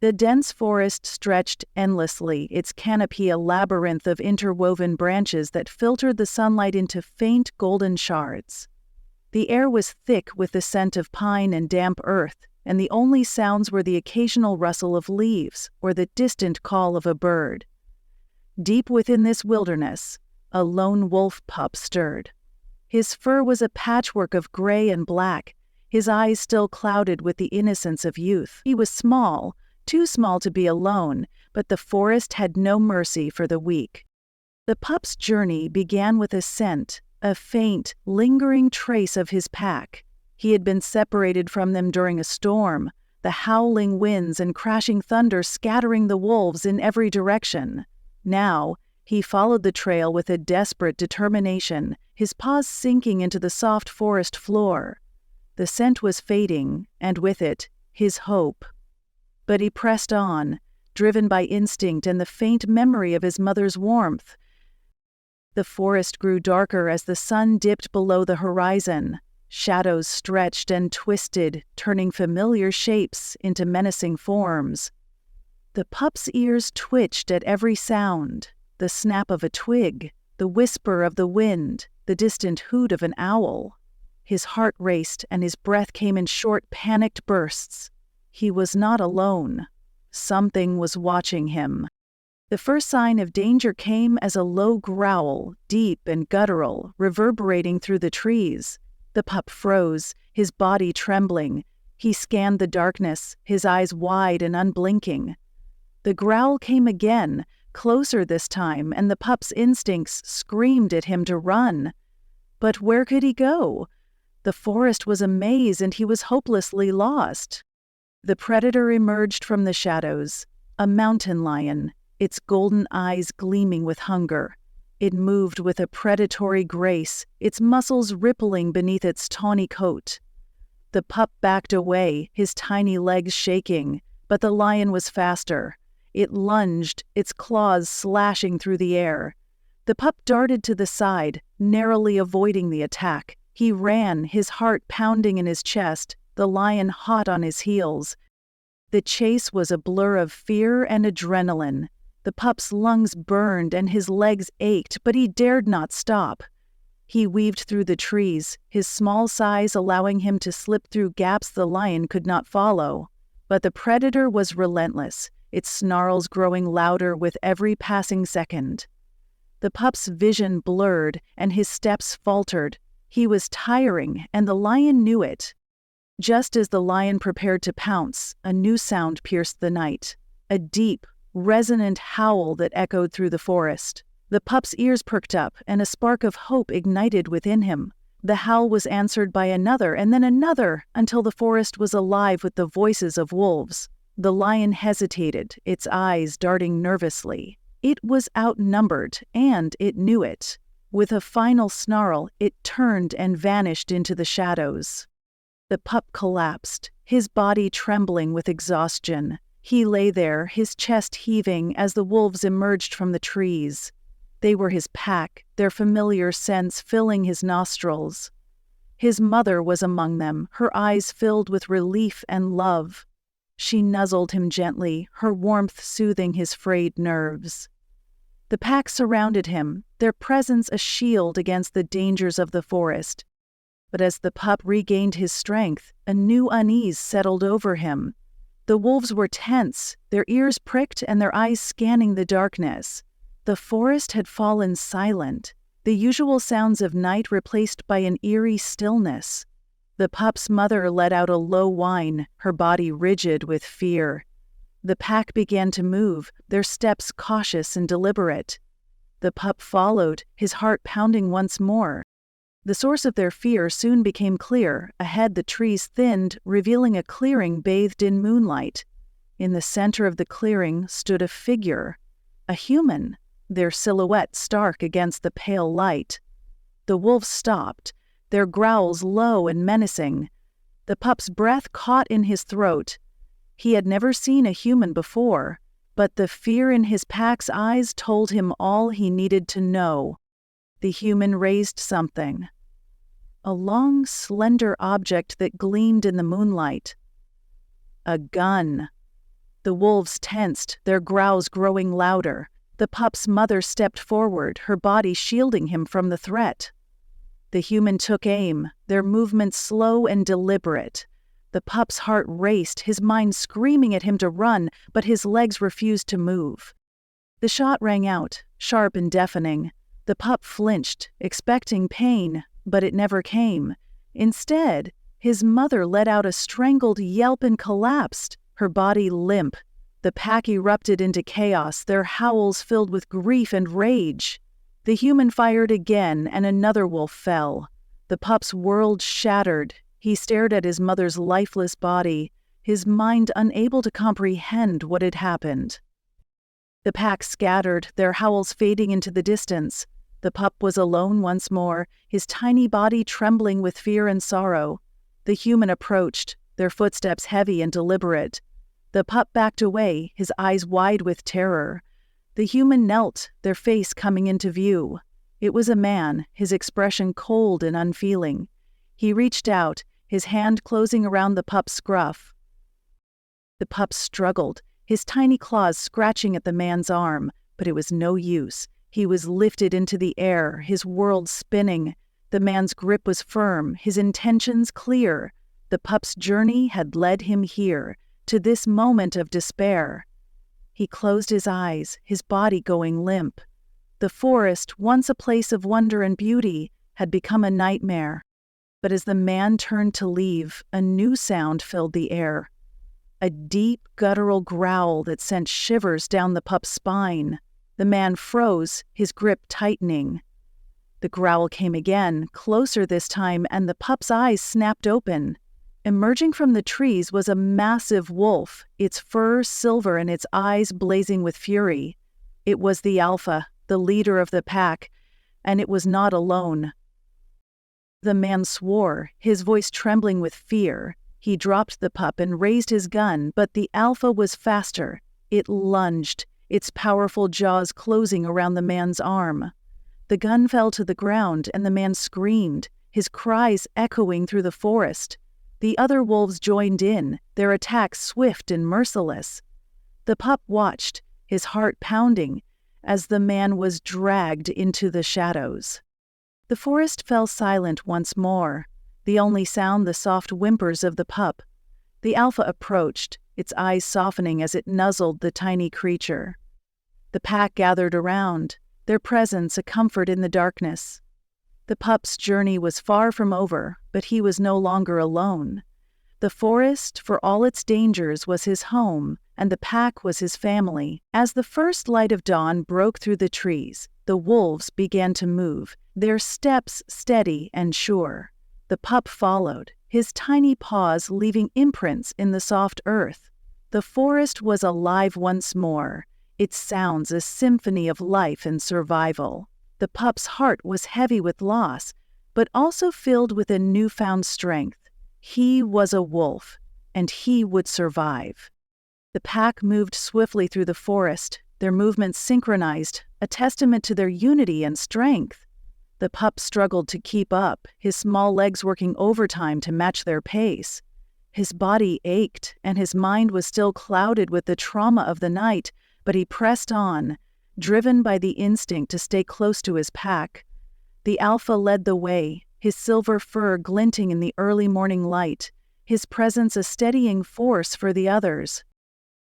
The dense forest stretched endlessly, its canopy a labyrinth of interwoven branches that filtered the sunlight into faint golden shards. The air was thick with the scent of pine and damp earth, and the only sounds were the occasional rustle of leaves or the distant call of a bird. Deep within this wilderness, a lone wolf pup stirred. His fur was a patchwork of gray and black, his eyes still clouded with the innocence of youth. He was small, too small to be alone, but the forest had no mercy for the weak. The pup's journey began with a scent, a faint, lingering trace of his pack. He had been separated from them during a storm, the howling winds and crashing thunder scattering the wolves in every direction. Now, he followed the trail with a desperate determination, his paws sinking into the soft forest floor. The scent was fading, and with it, his hope. But he pressed on, driven by instinct and the faint memory of his mother's warmth. The forest grew darker as the sun dipped below the horizon. Shadows stretched and twisted, turning familiar shapes into menacing forms. The pup's ears twitched at every sound, the snap of a twig, the whisper of the wind, the distant hoot of an owl. His heart raced and his breath came in short, panicked bursts. He was not alone. Something was watching him. The first sign of danger came as a low growl, deep and guttural, reverberating through the trees. The pup froze, his body trembling. He scanned the darkness, his eyes wide and unblinking. The growl came again, closer this time, and the pup's instincts screamed at him to run. But where could he go? The forest was a maze and he was hopelessly lost. The predator emerged from the shadows, a mountain lion, its golden eyes gleaming with hunger. It moved with a predatory grace, its muscles rippling beneath its tawny coat. The pup backed away, his tiny legs shaking, but the lion was faster. It lunged, its claws slashing through the air. The pup darted to the side, narrowly avoiding the attack. He ran, his heart pounding in his chest, the lion hot on his heels. The chase was a blur of fear and adrenaline. The pup's lungs burned and his legs ached, but he dared not stop. He weaved through the trees, his small size allowing him to slip through gaps the lion could not follow. But the predator was relentless, its snarls growing louder with every passing second. The pup's vision blurred and his steps faltered. He was tiring, and the lion knew it. Just as the lion prepared to pounce, a new sound pierced the night, a deep, resonant howl that echoed through the forest. The pup's ears perked up, and a spark of hope ignited within him. The howl was answered by another, and then another, until the forest was alive with the voices of wolves. The lion hesitated, its eyes darting nervously. It was outnumbered, and it knew it. With a final snarl, it turned and vanished into the shadows. The pup collapsed, his body trembling with exhaustion. He lay there, his chest heaving as the wolves emerged from the trees. They were his pack, their familiar scents filling his nostrils. His mother was among them, her eyes filled with relief and love. She nuzzled him gently, her warmth soothing his frayed nerves. The pack surrounded him, their presence a shield against the dangers of the forest. But as the pup regained his strength, a new unease settled over him. The wolves were tense, their ears pricked and their eyes scanning the darkness. The forest had fallen silent, the usual sounds of night replaced by an eerie stillness. The pup's mother let out a low whine, her body rigid with fear. The pack began to move, their steps cautious and deliberate. The pup followed, his heart pounding once more. The source of their fear soon became clear. Ahead the trees thinned, revealing a clearing bathed in moonlight. In the center of the clearing stood a figure, a human, their silhouette stark against the pale light. The wolves stopped, their growls low and menacing. The pup's breath caught in his throat. He had never seen a human before, but the fear in his pack's eyes told him all he needed to know. The human raised something. A long, slender object that gleamed in the moonlight. A gun. The wolves tensed, their growls growing louder. The pup's mother stepped forward, her body shielding him from the threat. The human took aim, their movements slow and deliberate. The pup's heart raced, his mind screaming at him to run, but his legs refused to move. The shot rang out, sharp and deafening. The pup flinched, expecting pain, but it never came. Instead, his mother let out a strangled yelp and collapsed, her body limp. The pack erupted into chaos, their howls filled with grief and rage. The human fired again, and another wolf fell. The pup's world shattered. He stared at his mother's lifeless body, his mind unable to comprehend what had happened. The pack scattered, their howls fading into the distance. The pup was alone once more, his tiny body trembling with fear and sorrow. The human approached, their footsteps heavy and deliberate. The pup backed away, his eyes wide with terror. The human knelt, their face coming into view. It was a man, his expression cold and unfeeling. He reached out, his hand closing around the pup's scruff. The pup struggled, his tiny claws scratching at the man's arm, but it was no use. He was lifted into the air, his world spinning. The man's grip was firm, his intentions clear. The pup's journey had led him here, to this moment of despair. He closed his eyes, his body going limp. The forest, once a place of wonder and beauty, had become a nightmare. But as the man turned to leave, a new sound filled the air. A deep, guttural growl that sent shivers down the pup's spine. The man froze, his grip tightening. The growl came again, closer this time, and the pup's eyes snapped open. Emerging from the trees was a massive wolf, its fur silver and its eyes blazing with fury. It was the alpha, the leader of the pack, and it was not alone. The man swore, his voice trembling with fear. He dropped the pup and raised his gun, but the alpha was faster. It lunged, its powerful jaws closing around the man's arm. The gun fell to the ground, and the man screamed, his cries echoing through the forest. The other wolves joined in, their attack swift and merciless. The pup watched, his heart pounding, as the man was dragged into the shadows. The forest fell silent once more, the only sound the soft whimpers of the pup. The alpha approached, its eyes softening as it nuzzled the tiny creature. The pack gathered around, their presence a comfort in the darkness. The pup's journey was far from over, but he was no longer alone. The forest, for all its dangers, was his home, and the pack was his family. As the first light of dawn broke through the trees, the wolves began to move, their steps steady and sure. The pup followed, his tiny paws leaving imprints in the soft earth. The forest was alive once more, its sounds a symphony of life and survival. The pup's heart was heavy with loss, but also filled with a newfound strength. He was a wolf, and he would survive. The pack moved swiftly through the forest, their movements synchronized, a testament to their unity and strength. The pup struggled to keep up, his small legs working overtime to match their pace. His body ached, and his mind was still clouded with the trauma of the night, but he pressed on, driven by the instinct to stay close to his pack. The alpha led the way, his silver fur glinting in the early morning light, his presence a steadying force for the others.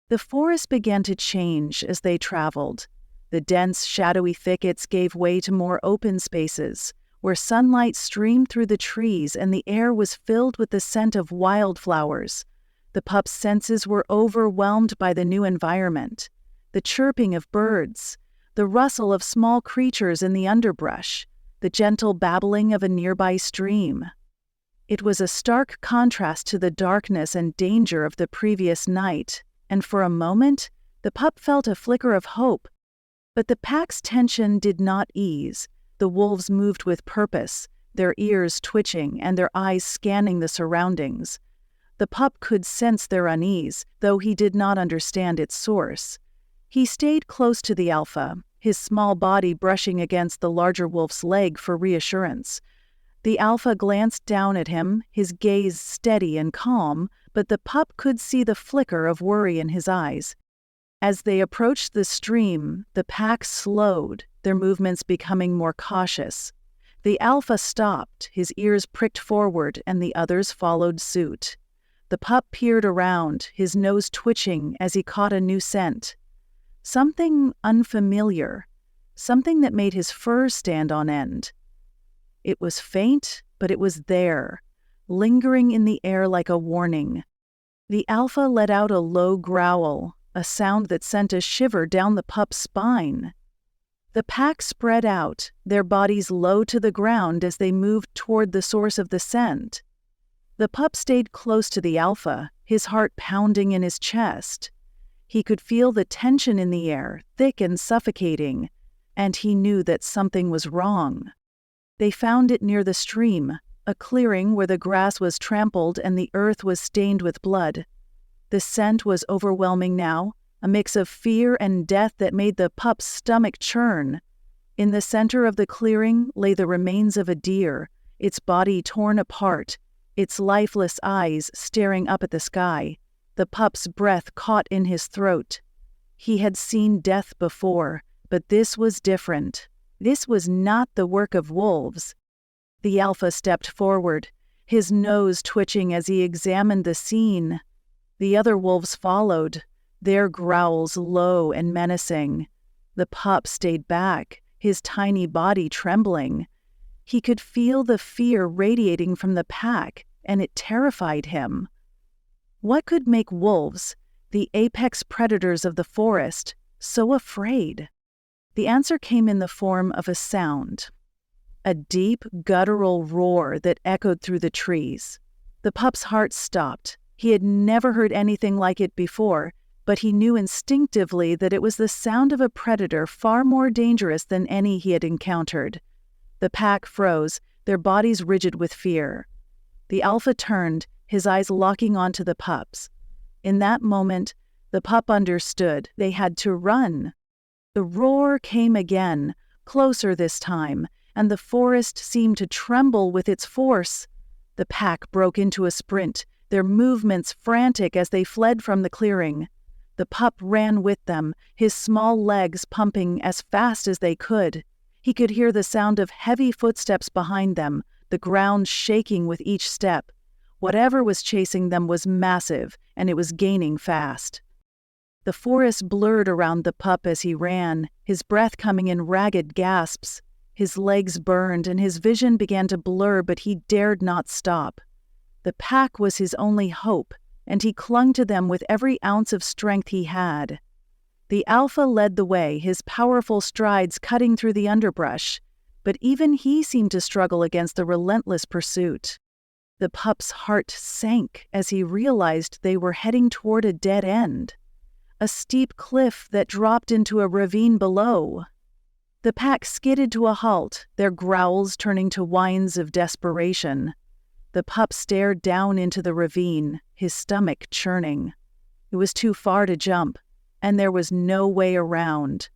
The forest began to change as they traveled. The dense, shadowy thickets gave way to more open spaces, where sunlight streamed through the trees and the air was filled with the scent of wildflowers. The pup's senses were overwhelmed by the new environment. The chirping of birds, the rustle of small creatures in the underbrush, the gentle babbling of a nearby stream. It was a stark contrast to the darkness and danger of the previous night, and for a moment, the pup felt a flicker of hope. But the pack's tension did not ease. The wolves moved with purpose, their ears twitching and their eyes scanning the surroundings. The pup could sense their unease, though he did not understand its source. He stayed close to the alpha, his small body brushing against the larger wolf's leg for reassurance. The alpha glanced down at him, his gaze steady and calm, but the pup could see the flicker of worry in his eyes. As they approached the stream, the pack slowed, their movements becoming more cautious. The alpha stopped, his ears pricked forward, and the others followed suit. The pup peered around, his nose twitching as he caught a new scent. Something unfamiliar, something that made his fur stand on end. It was faint, but it was there, lingering in the air like a warning. The alpha let out a low growl, a sound that sent a shiver down the pup's spine. The pack spread out, their bodies low to the ground as they moved toward the source of the scent. The pup stayed close to the alpha, his heart pounding in his chest. He could feel the tension in the air, thick and suffocating, and he knew that something was wrong. They found it near the stream, a clearing where the grass was trampled and the earth was stained with blood. The scent was overwhelming now, a mix of fear and death that made the pup's stomach churn. In the center of the clearing lay the remains of a deer, its body torn apart, its lifeless eyes staring up at the sky. The pup's breath caught in his throat. He had seen death before, but this was different. This was not the work of wolves. The alpha stepped forward, his nose twitching as he examined the scene. The other wolves followed, their growls low and menacing. The pup stayed back, his tiny body trembling. He could feel the fear radiating from the pack, and it terrified him. What could make wolves, the apex predators of the forest, so afraid? The answer came in the form of a sound. A deep, guttural roar that echoed through the trees. The pup's heart stopped. He had never heard anything like it before, but he knew instinctively that it was the sound of a predator far more dangerous than any he had encountered. The pack froze, their bodies rigid with fear. The alpha turned, his eyes locking onto the pups. In that moment, the pup understood they had to run. The roar came again, closer this time, and the forest seemed to tremble with its force. The pack broke into a sprint, their movements frantic as they fled from the clearing. The pup ran with them, his small legs pumping as fast as they could. He could hear the sound of heavy footsteps behind them, the ground shaking with each step. Whatever was chasing them was massive, and it was gaining fast. The forest blurred around the pup as he ran, his breath coming in ragged gasps. His legs burned, and his vision began to blur, but he dared not stop. The pack was his only hope, and he clung to them with every ounce of strength he had. The alpha led the way, his powerful strides cutting through the underbrush, but even he seemed to struggle against the relentless pursuit. The pup's heart sank as he realized they were heading toward a dead end, a steep cliff that dropped into a ravine below. The pack skidded to a halt, their growls turning to whines of desperation. The pup stared down into the ravine, his stomach churning. It was too far to jump, and there was no way around.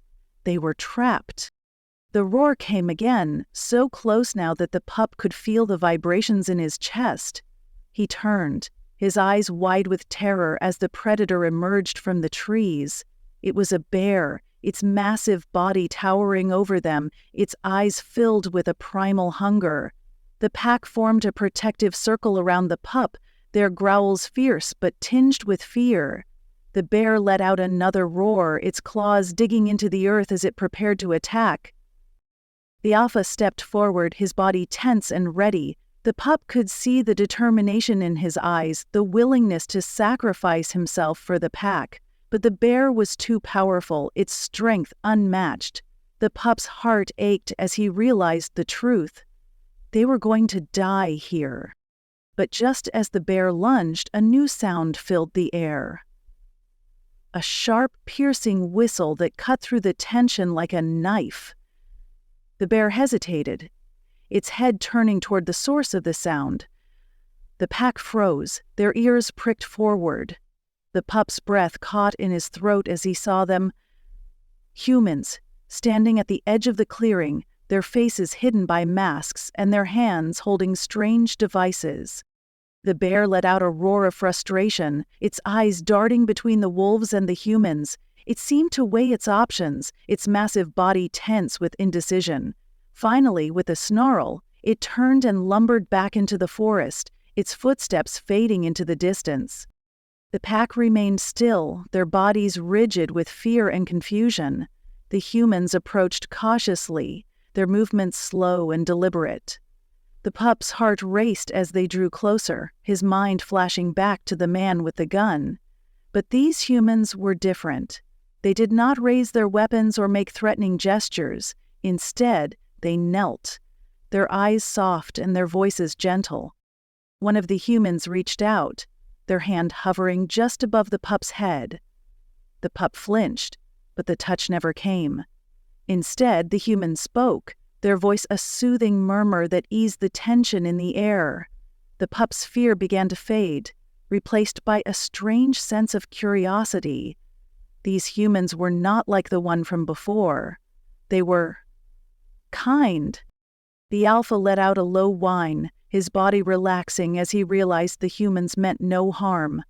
They were trapped. The roar came again, so close now that the pup could feel the vibrations in his chest. He turned, his eyes wide with terror as the predator emerged from the trees. It was a bear, its massive body towering over them, its eyes filled with a primal hunger. The pack formed a protective circle around the pup, their growls fierce but tinged with fear. The bear let out another roar, its claws digging into the earth as it prepared to attack. The alpha stepped forward, his body tense and ready. The pup could see the determination in his eyes, the willingness to sacrifice himself for the pack. But the bear was too powerful, its strength unmatched. The pup's heart ached as he realized the truth. They were going to die here. But just as the bear lunged, a new sound filled the air. A sharp, piercing whistle that cut through the tension like a knife. The bear hesitated, its head turning toward the source of the sound. The pack froze, their ears pricked forward. The pup's breath caught in his throat as he saw them. Humans, standing at the edge of the clearing, their faces hidden by masks and their hands holding strange devices. The bear let out a roar of frustration, its eyes darting between the wolves and the humans. It seemed to weigh its options, its massive body tense with indecision. Finally, with a snarl, it turned and lumbered back into the forest, its footsteps fading into the distance. The pack remained still, their bodies rigid with fear and confusion. The humans approached cautiously, their movements slow and deliberate. The pup's heart raced as they drew closer, his mind flashing back to the man with the gun. But these humans were different. They did not raise their weapons or make threatening gestures. Instead, they knelt, their eyes soft and their voices gentle. One of the humans reached out, their hand hovering just above the pup's head. The pup flinched, but the touch never came. Instead, the human spoke, their voice a soothing murmur that eased the tension in the air. The pup's fear began to fade, replaced by a strange sense of curiosity. These humans were not like the one from before. They were kind. The alpha let out a low whine, his body relaxing as he realized the humans meant no harm.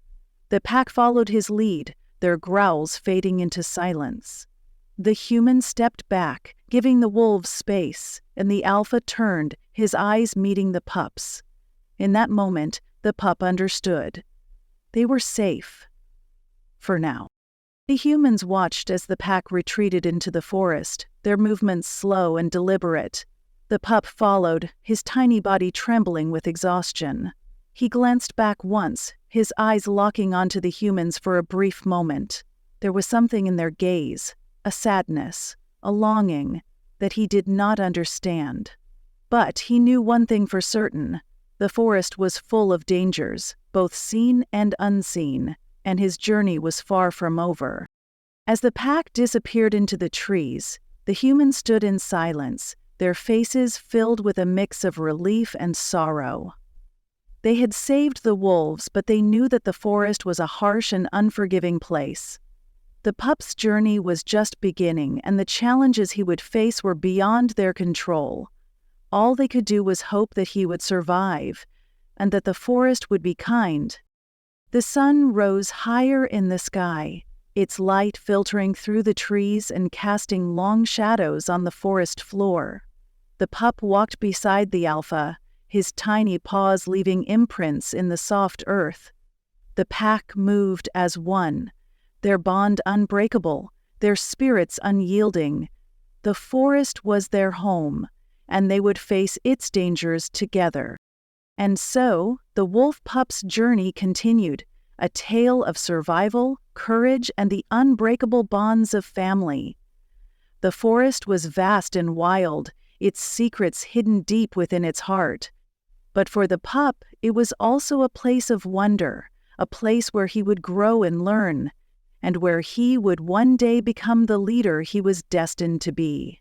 The pack followed his lead, their growls fading into silence. The human stepped back, giving the wolves space, and the alpha turned, his eyes meeting the pup's. In that moment, the pup understood. They were safe. For now. The humans watched as the pack retreated into the forest, their movements slow and deliberate. The pup followed, his tiny body trembling with exhaustion. He glanced back once, his eyes locking onto the humans for a brief moment. There was something in their gaze, a sadness, a longing, that he did not understand. But he knew one thing for certain. The forest was full of dangers, both seen and unseen, and his journey was far from over. As the pack disappeared into the trees, the humans stood in silence, their faces filled with a mix of relief and sorrow. They had saved the wolves, but they knew that the forest was a harsh and unforgiving place. The pup's journey was just beginning, and the challenges he would face were beyond their control. All they could do was hope that he would survive, and that the forest would be kind. The sun rose higher in the sky, its light filtering through the trees and casting long shadows on the forest floor. The pup walked beside the alpha, his tiny paws leaving imprints in the soft earth. The pack moved as one, their bond unbreakable, their spirits unyielding. The forest was their home, and they would face its dangers together. And so, the wolf pup's journey continued, a tale of survival, courage, and the unbreakable bonds of family. The forest was vast and wild, its secrets hidden deep within its heart. But for the pup, it was also a place of wonder, a place where he would grow and learn, and where he would one day become the leader he was destined to be.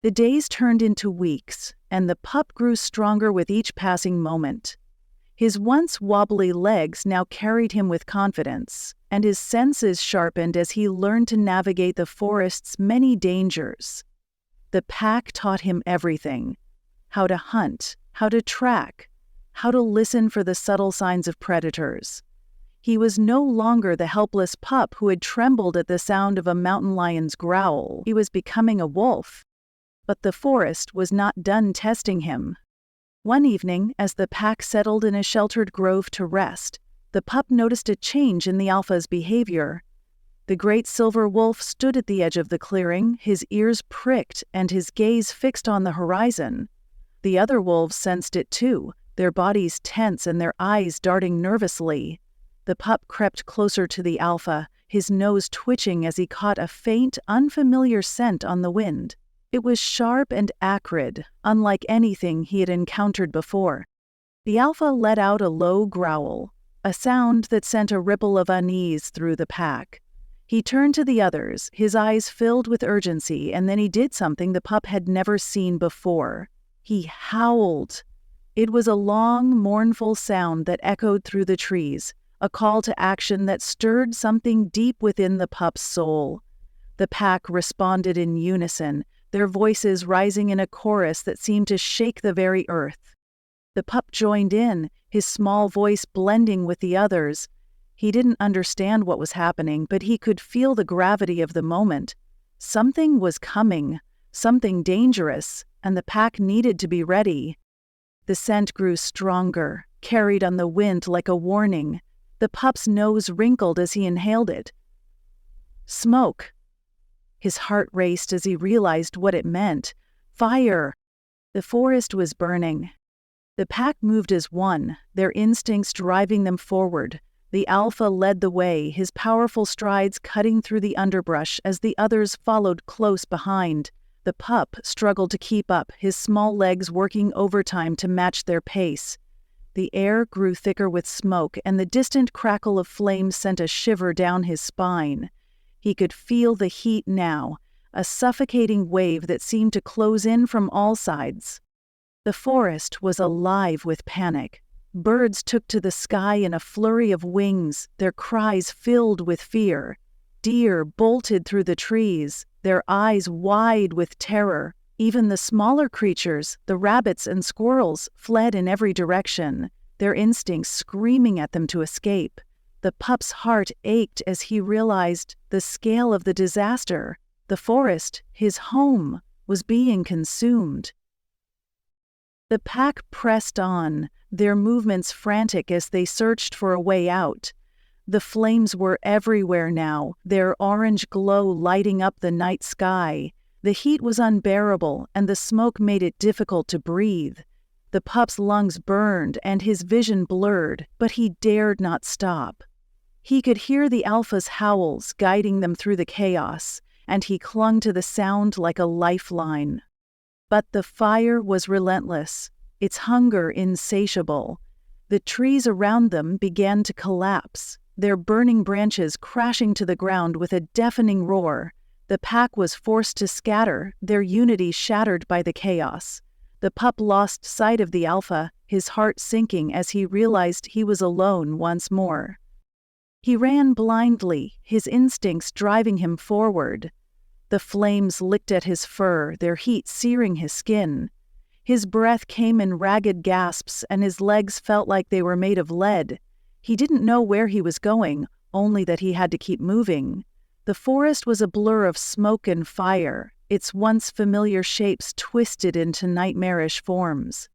The days turned into weeks, and the pup grew stronger with each passing moment. His once wobbly legs now carried him with confidence, and his senses sharpened as he learned to navigate the forest's many dangers. The pack taught him everything: how to hunt, how to track, how to listen for the subtle signs of predators. He was no longer the helpless pup who had trembled at the sound of a mountain lion's growl. He was becoming a wolf. But the forest was not done testing him. One evening, as the pack settled in a sheltered grove to rest, the pup noticed a change in the alpha's behavior. The great silver wolf stood at the edge of the clearing, his ears pricked and his gaze fixed on the horizon. The other wolves sensed it too, their bodies tense and their eyes darting nervously. The pup crept closer to the alpha, his nose twitching as he caught a faint, unfamiliar scent on the wind. It was sharp and acrid, unlike anything he had encountered before. The alpha let out a low growl, a sound that sent a ripple of unease through the pack. He turned to the others, his eyes filled with urgency, and then he did something the pup had never seen before. He howled. It was a long, mournful sound that echoed through the trees, a call to action that stirred something deep within the pup's soul. The pack responded in unison, their voices rising in a chorus that seemed to shake the very earth. The pup joined in, his small voice blending with the others. He didn't understand what was happening, but he could feel the gravity of the moment. Something was coming, something dangerous, and the pack needed to be ready. The scent grew stronger, carried on the wind like a warning. The pup's nose wrinkled as he inhaled it. Smoke. His heart raced as he realized what it meant. Fire. The forest was burning. The pack moved as one, their instincts driving them forward. The alpha led the way, his powerful strides cutting through the underbrush as the others followed close behind. The pup struggled to keep up, his small legs working overtime to match their pace. The air grew thicker with smoke, and the distant crackle of flames sent a shiver down his spine. He could feel the heat now, a suffocating wave that seemed to close in from all sides. The forest was alive with panic. Birds took to the sky in a flurry of wings, their cries filled with fear. Deer bolted through the trees, their eyes wide with terror. Even the smaller creatures, the rabbits and squirrels, fled in every direction, their instincts screaming at them to escape. The pup's heart ached as he realized the scale of the disaster. The forest, his home, was being consumed. The pack pressed on, their movements frantic as they searched for a way out. The flames were everywhere now, their orange glow lighting up the night sky. The heat was unbearable, and the smoke made it difficult to breathe. The pup's lungs burned and his vision blurred, but he dared not stop. He could hear the alpha's howls guiding them through the chaos, and he clung to the sound like a lifeline. But the fire was relentless, its hunger insatiable. The trees around them began to collapse, their burning branches crashing to the ground with a deafening roar. The pack was forced to scatter, their unity shattered by the chaos. The pup lost sight of the alpha, his heart sinking as he realized he was alone once more. He ran blindly, his instincts driving him forward. The flames licked at his fur, their heat searing his skin. His breath came in ragged gasps, and his legs felt like they were made of lead. He didn't know where he was going, only that he had to keep moving. The forest was a blur of smoke and fire, its once familiar shapes twisted into nightmarish forms.